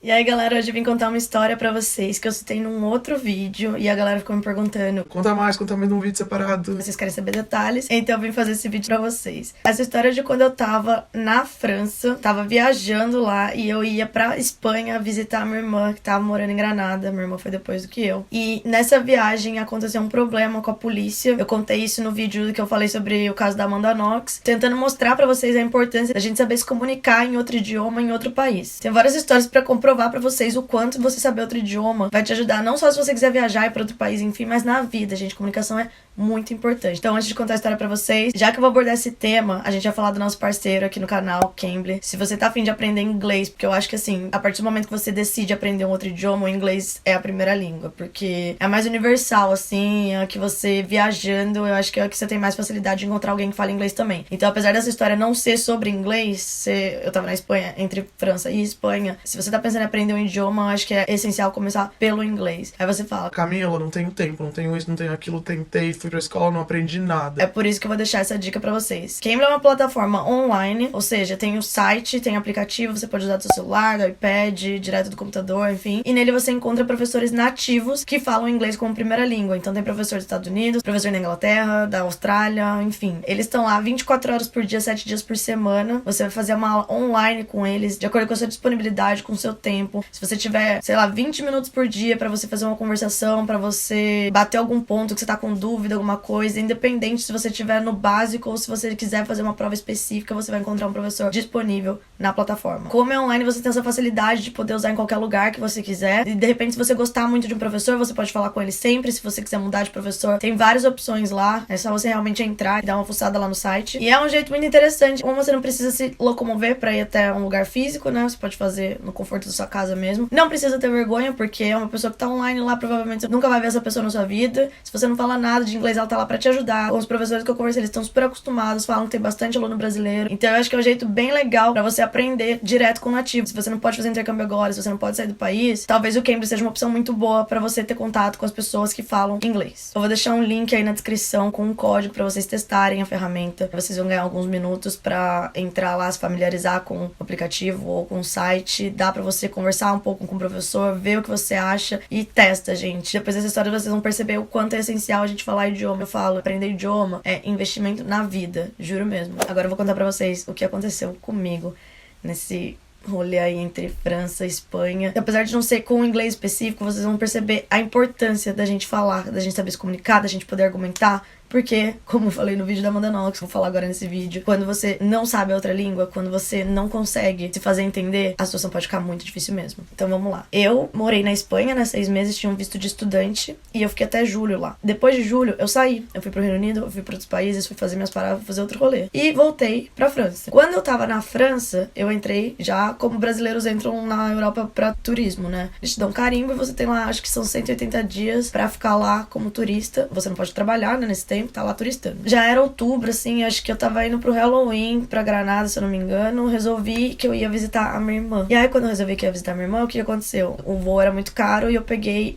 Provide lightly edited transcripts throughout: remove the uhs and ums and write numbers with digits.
E aí, galera, hoje eu vim contar uma história pra vocês que eu citei num outro vídeo e a galera ficou me perguntando: conta mais num vídeo separado. vocês querem saber detalhes? Então eu vim fazer esse vídeo pra vocês. Essa história é de quando eu tava na França, tava viajando lá e eu ia pra Espanha visitar a minha irmã que tava morando em Granada. Minha irmã foi depois do que eu. E nessa viagem aconteceu um problema com a polícia. Eu contei isso no vídeo que eu falei sobre o caso da Amanda Knox, tentando mostrar pra vocês a importância da gente saber se comunicar em outro idioma, em outro país. Tem várias histórias pra comprovar pra vocês o quanto você saber outro idioma vai te ajudar, não só se você quiser viajar para outro país, enfim, mas na vida, gente. Comunicação é muito importante. Então, antes de contar a história pra vocês, já que eu vou abordar esse tema, a gente vai falar do nosso parceiro aqui no canal, Cambly. Se você tá afim de aprender inglês, porque eu acho que assim, a partir do momento que você decide aprender um outro idioma, o inglês é a primeira língua, porque é a mais universal, assim, é que você viajando, eu acho que é que você tem mais facilidade de encontrar alguém que fala inglês também. Então, apesar dessa história não ser sobre inglês, eu tava na Espanha, entre França e Espanha, se você tá pensando em aprender um idioma, eu acho que é essencial começar pelo inglês. Aí você fala: Camila, não tenho tempo, não tenho isso, não tenho aquilo, tentei, fui pra escola, não aprendi nada. É por isso que eu vou deixar essa dica pra vocês. Cambly é uma plataforma online, ou seja, tem o site, tem aplicativo, você pode usar do seu celular, do iPad, direto do computador, enfim. E nele você encontra professores nativos que falam inglês como primeira língua. Então tem professor dos Estados Unidos, professor da Inglaterra, da Austrália, enfim. Eles estão lá 24 horas por dia, 7 dias por semana. Você vai fazer uma aula online com eles, de acordo com a sua disponibilidade, com o seu tempo. Se você tiver, sei lá, 20 minutos por dia pra você fazer uma conversação, pra você bater algum ponto que você tá com dúvida, alguma coisa, independente se você estiver no básico ou se você quiser fazer uma prova específica, você vai encontrar um professor disponível na plataforma. Como é online, você tem essa facilidade de poder usar em qualquer lugar que você quiser. E de repente, se você gostar muito de um professor, você pode falar com ele sempre. Se você quiser mudar de professor, tem várias opções lá. É só você realmente entrar e dar uma fuçada lá no site. E é um jeito muito interessante. Como você não precisa se locomover pra ir até um lugar físico, né? Você pode fazer no conforto da sua casa mesmo. Não precisa ter vergonha, porque é uma pessoa que tá online lá, provavelmente você nunca vai ver essa pessoa na sua vida. Se você não fala nada de inglês, ela tá lá pra te ajudar. Com os professores que eu conversei, eles estão super acostumados, falam que tem bastante aluno brasileiro. Então eu acho que é um jeito bem legal pra você aprender direto com o nativo. Se você não pode fazer intercâmbio agora, se você não pode sair do país, talvez o Cambly seja uma opção muito boa pra você ter contato com as pessoas que falam inglês. Eu vou deixar um link aí na descrição com um código pra vocês testarem a ferramenta. Vocês vão ganhar alguns minutos pra entrar lá, se familiarizar com o aplicativo ou com o site. Dá pra você conversar um pouco com o professor, ver o que você acha e testa, gente. Depois dessa história vocês vão perceber o quanto é essencial a gente falar idioma. Eu falo, aprender idioma é investimento na vida, juro mesmo. Agora eu vou contar pra vocês o que aconteceu comigo nesse rolê aí entre França e Espanha. Apesar de não ser com inglês específico, vocês vão perceber a importância da gente falar, da gente saber se comunicar, da gente poder argumentar. Porque, como eu falei no vídeo da Amanda Knox, vou falar agora nesse vídeo, quando você não sabe a outra língua, quando você não consegue se fazer entender, a situação pode ficar muito difícil mesmo. Então vamos lá. Eu morei na Espanha, né, 6 meses, tinha um visto de estudante, e eu fiquei até julho lá. Depois de julho, eu saí. Eu fui pro Reino Unido, eu fui pra outros países, fui fazer minhas paradas, fui fazer outro rolê. E voltei pra França. Quando eu tava na França, eu entrei já como brasileiros entram na Europa pra turismo, né? Eles te dão um carimbo e você tem lá, acho que são 180 dias pra ficar lá como turista. Você não pode trabalhar, né, nesse tempo, tá lá turistando. Já era outubro, assim, acho que eu tava indo pro Halloween, pra Granada, se eu não me engano. Resolvi que eu ia visitar a minha irmã. E aí, quando eu resolvi que ia visitar a minha irmã, o que aconteceu? O voo era muito caro e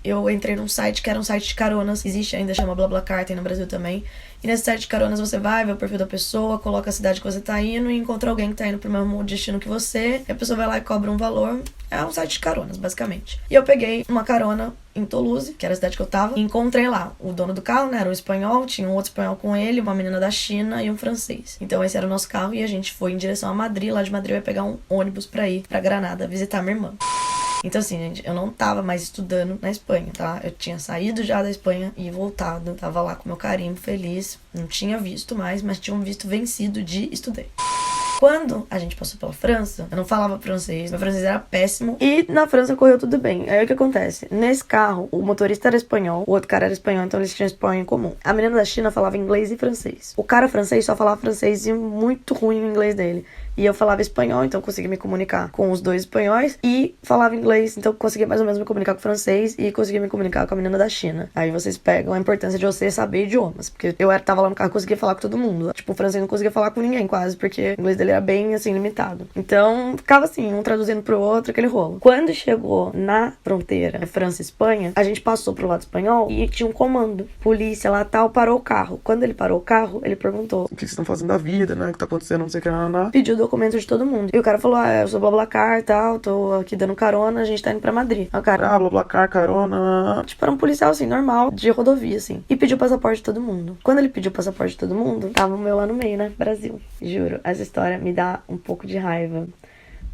eu entrei num site que era um site de caronas. Existe ainda, chama BlaBlaCar, tem no Brasil também. E nesse site de caronas você vai, vê o perfil da pessoa, coloca a cidade que você tá indo e encontra alguém que tá indo pro mesmo destino que você. E a pessoa vai lá e cobra um valor. É um site de caronas, basicamente. E eu peguei uma carona em Toulouse, que era a cidade que eu tava, e encontrei lá o dono do carro, né, era um espanhol, tinha um outro espanhol com ele, uma menina da China e um francês. Então esse era o nosso carro e a gente foi em direção a Madrid. Lá de Madrid eu ia pegar um ônibus pra ir pra Granada visitar minha irmã. Então assim, gente, eu não tava mais estudando na Espanha, tá? Eu tinha saído já da Espanha e voltado. Tava lá com meu carimbo, feliz. Não tinha visto mais, mas tinha um visto vencido de estudante. Quando a gente passou pela França, eu não falava francês, meu francês era péssimo. E na França correu tudo bem. Aí o que acontece? Nesse carro, o motorista era espanhol, o outro cara era espanhol, então eles tinham espanhol em comum. A menina da China falava inglês e francês. O cara francês só falava francês e muito ruim o inglês dele. E eu falava espanhol, então eu conseguia me comunicar com os dois espanhóis. E falava inglês, então eu conseguia mais ou menos me comunicar com o francês. E conseguia me comunicar com a menina da China. Aí vocês pegam a importância de você saber idiomas. Porque eu tava lá no carro e conseguia falar com todo mundo. Tipo, o francês não conseguia falar com ninguém quase, porque o inglês dele era bem, assim, limitado. Então, ficava assim, um traduzindo pro outro, aquele rolo. Quando chegou na fronteira França e Espanha, a gente passou pro lado espanhol e tinha um comando. Polícia lá, tal, parou o carro. Quando ele parou o carro, ele perguntou: O que vocês estão fazendo da vida, né? O que tá acontecendo, não sei o que, pediu documentos de todo mundo. E o cara falou, eu sou BlaBlaCar e tal, tô aqui dando carona, a gente tá indo pra Madrid. Aí o cara, BlaBlaCar, carona. tipo, era um policial, assim, normal, de rodovia, assim. E pediu o passaporte de todo mundo. Quando ele pediu o passaporte de todo mundo, tava o meu lá no meio, né? Brasil. Juro, essa história me dá um pouco de raiva.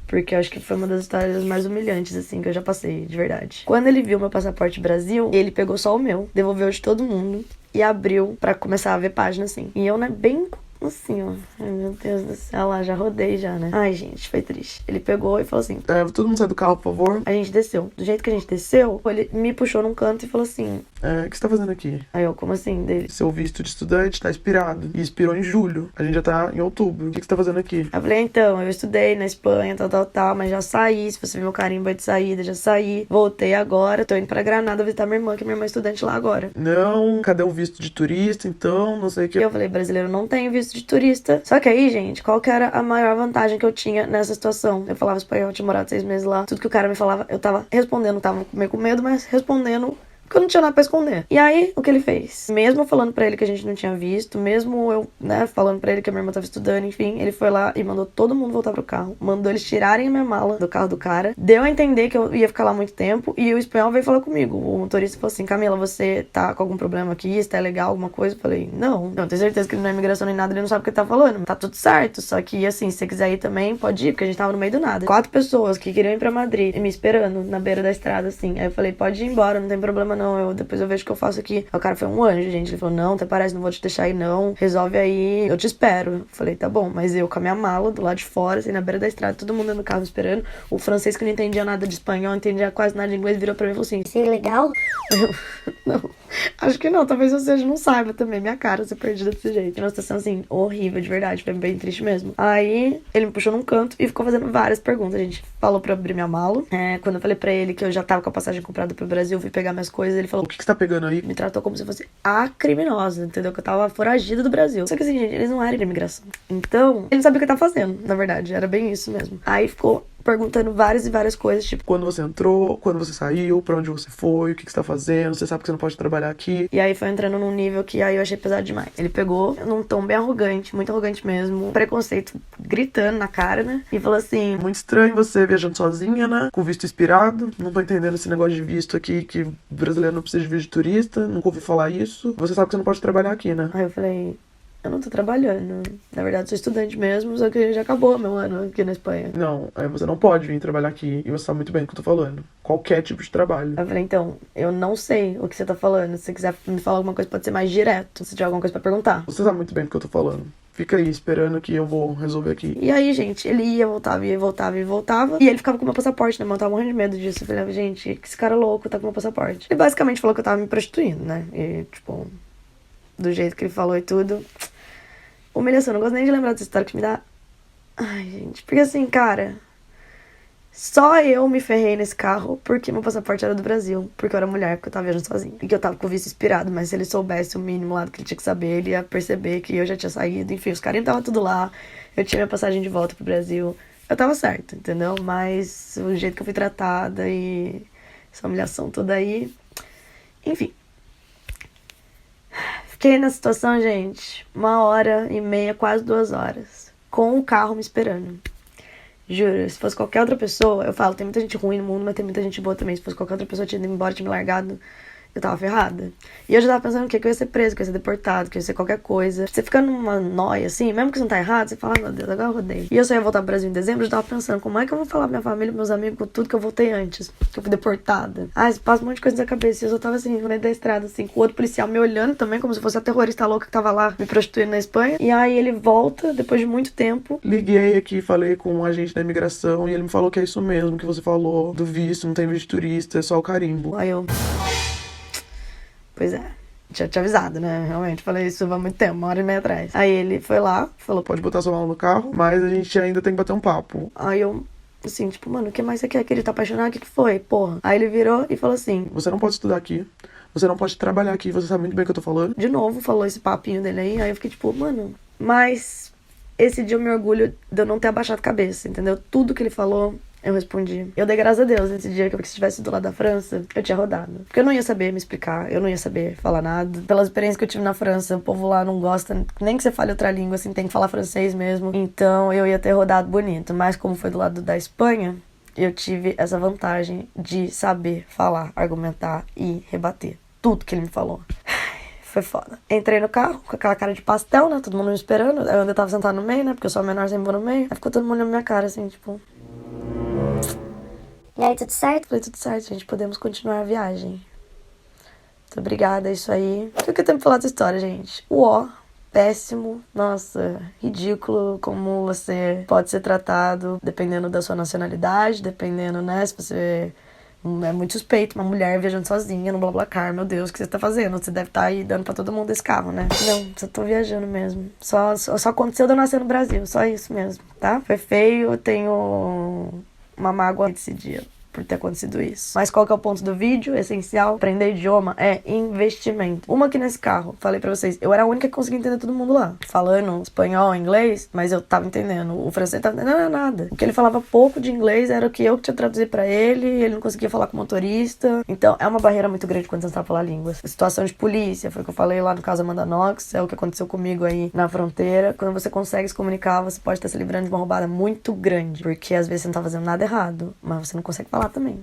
Porque eu acho que foi uma das histórias mais humilhantes, assim, que eu já passei, de verdade. Quando ele viu meu passaporte Brasil, ele pegou só o meu, devolveu de todo mundo e abriu pra começar a ver página, assim. E eu, né, bem assim, ó. Ai, meu Deus do céu, lá, já rodei já, né? Ai, gente, foi triste. Ele pegou e falou assim... todo mundo sai do carro, por favor. A gente desceu. Do jeito que a gente desceu, ele me puxou num canto e falou assim... O que você tá fazendo aqui? Aí eu, como assim? Dele. Seu visto de estudante tá expirado. E expirou em julho. A gente já tá em outubro. O que você tá fazendo aqui? Eu falei, então, eu estudei na Espanha, tal, mas já saí. Se você ver meu carimbo de saída, já saí. Voltei agora. Tô indo pra Granada visitar minha irmã, que minha irmã é estudante lá agora. Não, cadê o visto de turista, então? Não sei o que. Eu falei, brasileiro não tem visto de turista. Só que aí, gente, qual que era a maior vantagem que eu tinha nessa situação? Eu falava espanhol, eu tinha morado 6 meses lá. Tudo que o cara me falava, eu tava respondendo. Tava meio com medo, mas respondendo... porque eu não tinha nada pra esconder. E aí, o que ele fez? Mesmo falando pra ele que a gente não tinha visto, mesmo eu, né, falando pra ele que a minha irmã tava estudando, enfim, ele foi lá e mandou todo mundo voltar pro carro. Mandou eles tirarem a minha mala do carro do cara. Deu a entender que eu ia ficar lá muito tempo. E o espanhol veio falar comigo. O motorista falou assim, Camila, você tá com algum problema aqui? Está legal, alguma coisa? Eu falei, não. Eu tenho certeza que ele não é imigração nem nada, ele não sabe o que ele tá falando. Tá tudo certo. Só que, assim, se você quiser ir também, pode ir, porque a gente tava no meio do nada. 4 pessoas que queriam ir pra Madrid, me esperando na beira da estrada, assim. Aí eu falei, pode ir embora, não tem problema não, depois eu vejo o que eu faço aqui. Aí o cara foi um anjo, gente. Ele falou, não, até parece, não vou te deixar aí não. Resolve aí, eu te espero. Eu falei, tá bom. Mas eu com a minha mala do lado de fora, assim, na beira da estrada, todo mundo no carro esperando. O francês que não entendia nada de espanhol, não entendia quase nada de inglês, virou pra mim e falou assim, Isso é legal? não, acho que não, talvez você não saiba também, minha cara ser perdida desse jeito. Uma situação, assim, horrível, de verdade, foi bem triste mesmo. Aí, ele me puxou num canto e ficou fazendo várias perguntas. A gente falou pra eu abrir minha mala. Quando eu falei pra ele que eu já tava com a passagem comprada pro Brasil, fui pegar minhas coisas, ele falou, O que você tá pegando aí? me tratou como se fosse a criminosa, entendeu? Que eu tava foragida do Brasil. Só que assim, gente, eles não eram de imigração. Então, ele não sabia o que tava fazendo, na verdade, era bem isso mesmo. Aí ficou perguntando várias e várias coisas, tipo... Quando você entrou, quando você saiu, pra onde você foi, o que você tá fazendo, você sabe que você não pode trabalhar aqui. E aí foi entrando num nível que aí eu achei pesado demais. Ele pegou num tom bem arrogante, muito arrogante mesmo, preconceito gritando na cara, né? E falou assim... Muito estranho você viajando sozinha, né? Com visto expirado. Não tô entendendo esse negócio de visto aqui, que brasileiro não precisa de visto de turista. Nunca ouvi falar isso. Você sabe que você não pode trabalhar aqui, né? Aí eu falei... Eu não tô trabalhando. Na verdade, sou estudante mesmo, só que já acabou meu ano aqui na Espanha. Não, aí você não pode vir trabalhar aqui. E você sabe muito bem o que eu tô falando. Qualquer tipo de trabalho. Aí eu falei, então, eu não sei o que você tá falando. Se você quiser me falar alguma coisa, pode ser mais direto. Se tiver alguma coisa pra perguntar. Você sabe muito bem do que eu tô falando. Fica aí esperando que eu vou resolver aqui. E aí, gente, ele ia, voltava, ia, voltava e voltava. E ele ficava com o meu passaporte, né? Mas eu tava morrendo de medo disso. Eu falei, gente, que esse cara louco tá com o meu passaporte. Ele basicamente falou que eu tava me prostituindo, né? E, tipo, do jeito que ele falou e tudo... Humilhação, não gosto nem de lembrar dessa história que me dá... Ai, gente, porque assim, cara... Só eu me ferrei nesse carro porque meu passaporte era do Brasil. Porque eu era mulher, porque eu tava viajando sozinha. E que eu tava com o visto expirado, mas se ele soubesse o mínimo lá do que ele tinha que saber, ele ia perceber que eu já tinha saído. Enfim, os caras estavam tudo lá. Eu tinha minha passagem de volta pro Brasil. Eu tava certa, entendeu? Mas o jeito que eu fui tratada e essa humilhação toda aí... Enfim... Fiquei na situação, gente, 1h30, quase 2 horas, com o carro me esperando. Juro, se fosse qualquer outra pessoa, eu falo, tem muita gente ruim no mundo, mas tem muita gente boa também. Se fosse qualquer outra pessoa, tinha ido embora, tinha me largado, eu tava ferrada. E eu já tava pensando que eu ia ser preso, que eu ia ser deportado, que eu ia ser qualquer coisa. Você fica numa noia, assim, mesmo que você não tá errado, você fala, meu Deus, agora eu rodei. E eu só ia voltar pro Brasil em dezembro, eu já tava pensando, como é que eu vou falar pra minha família, pros meus amigos, com tudo que eu voltei antes, que eu fui deportada. Ah, passa um monte de coisa na cabeça. E eu só tava assim, no meio da estrada, assim, com o outro policial me olhando também, como se fosse a terrorista louca que tava lá, me prostituindo na Espanha. E aí ele volta, depois de muito tempo. Liguei aqui, falei com um agente da imigração e ele me falou que é isso mesmo que você falou, do visto, não tem visto de turista, é só o carimbo. Aí eu... Pois é, tinha te avisado, né? Realmente, falei isso há muito tempo, 1h30 atrás. Aí ele foi lá, falou... Pode botar sua mala no carro, mas a gente ainda tem que bater um papo. Aí eu, assim, tipo, mano, o que mais você quer? Que ele tá apaixonado? O que foi? Porra. Aí ele virou e falou assim... Você não pode estudar aqui, você não pode trabalhar aqui, você sabe muito bem o que eu tô falando. De novo, falou esse papinho dele aí, eu fiquei tipo, mano... Mas esse dia eu me orgulho de eu não ter abaixado a cabeça, entendeu? Tudo que ele falou... Eu respondi. Eu dei graças a Deus nesse dia, porque se tivesse do lado da França, eu tinha rodado. Porque eu não ia saber me explicar, eu não ia saber falar nada. Pelas experiências que eu tive na França, o povo lá não gosta, nem que você fale outra língua, assim, tem que falar francês mesmo. Então eu ia ter rodado bonito. Mas como foi do lado da Espanha, eu tive essa vantagem de saber falar, argumentar e rebater tudo que ele me falou. Foi foda. Entrei no carro com aquela cara de pastel, né? Todo mundo me esperando. Eu ainda tava sentado no meio, né? Porque eu sou a menor, sempre vou no meio. Aí ficou todo mundo olhando minha cara, assim, tipo... E aí, tudo certo? Falei, tudo certo, gente. Podemos continuar a viagem. Muito obrigada, é isso aí. O que eu tenho pra falar dessa história, gente? Péssimo. Nossa, ridículo como você pode ser tratado dependendo da sua nacionalidade, dependendo, né? Se você... É muito suspeito, uma mulher viajando sozinha no BlaBlaCar. Meu Deus, o que você tá fazendo? Você deve estar aí dando pra todo mundo esse carro, né? Não, só tô viajando mesmo. Só aconteceu de eu nascer no Brasil, só isso mesmo, tá? Foi feio, eu tenho uma mágoa desse dia por ter acontecido isso. Mas qual que é o ponto do vídeo? Essencial, aprender idioma é investimento. Uma aqui nesse carro, falei pra vocês, eu era a única que conseguia entender todo mundo lá. Falando espanhol, inglês, mas eu tava entendendo. O francês tava entendendo nada. O que ele falava pouco de inglês era o que eu que tinha traduzido pra ele não conseguia falar com o motorista. Então, é uma barreira muito grande quando você não sabe falar línguas. A situação de polícia, foi o que eu falei lá no caso Amanda Knox, é o que aconteceu comigo aí na fronteira. Quando você consegue se comunicar, você pode estar se livrando de uma roubada muito grande, porque às vezes você não tá fazendo nada errado, mas você não consegue falar também.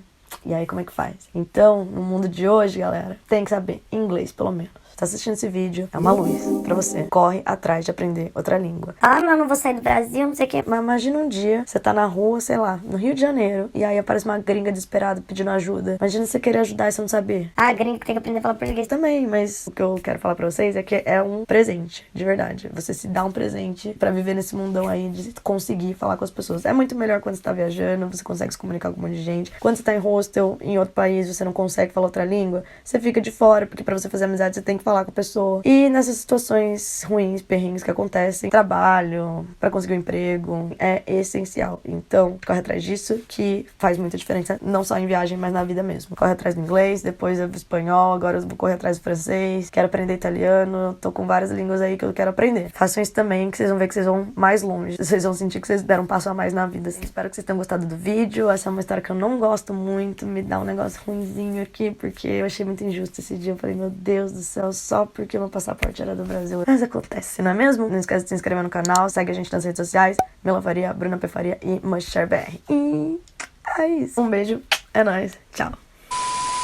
E aí, como é que faz? Então, no mundo de hoje, galera, tem que saber inglês, pelo menos. Tá assistindo esse vídeo, é uma luz pra você. Corre atrás de aprender outra língua. Ah, mas eu não vou sair do Brasil, não sei o quê. Mas imagina um dia, você tá na rua, sei lá, no Rio de Janeiro, e aí aparece uma gringa desesperada pedindo ajuda. Imagina você querer ajudar e você não saber. Ah, gringo tem que aprender a falar português. Também, mas o que eu quero falar pra vocês é que é um presente, de verdade. Você se dá um presente pra viver nesse mundão aí de conseguir falar com as pessoas. É muito melhor quando você tá viajando, você consegue se comunicar com um monte de gente. Quando você tá em hostel, em outro país, você não consegue falar outra língua, você fica de fora, porque pra você fazer amizade você tem que falar com a pessoa. E nessas situações ruins, perrengues que acontecem, trabalho, pra conseguir um emprego, é essencial. Então, corre atrás disso, que faz muita diferença, não só em viagem, mas na vida mesmo. Corre atrás do inglês, depois do espanhol, agora eu vou correr atrás do francês, quero aprender italiano, tô com várias línguas aí que eu quero aprender. Façam isso também, que vocês vão ver que vocês vão mais longe. Vocês vão sentir que vocês deram um passo a mais na vida. Espero que vocês tenham gostado do vídeo. Essa é uma história que eu não gosto muito, me dá um negócio ruinzinho aqui, porque eu achei muito injusto esse dia. Eu falei, meu Deus do céu, só porque meu passaporte era do Brasil. Mas acontece, não é mesmo? Não esquece de se inscrever no canal, segue a gente nas redes sociais, Mila Faria, Bruna P. Faria e MustShareBR. E é isso. Um beijo, é nóis, tchau.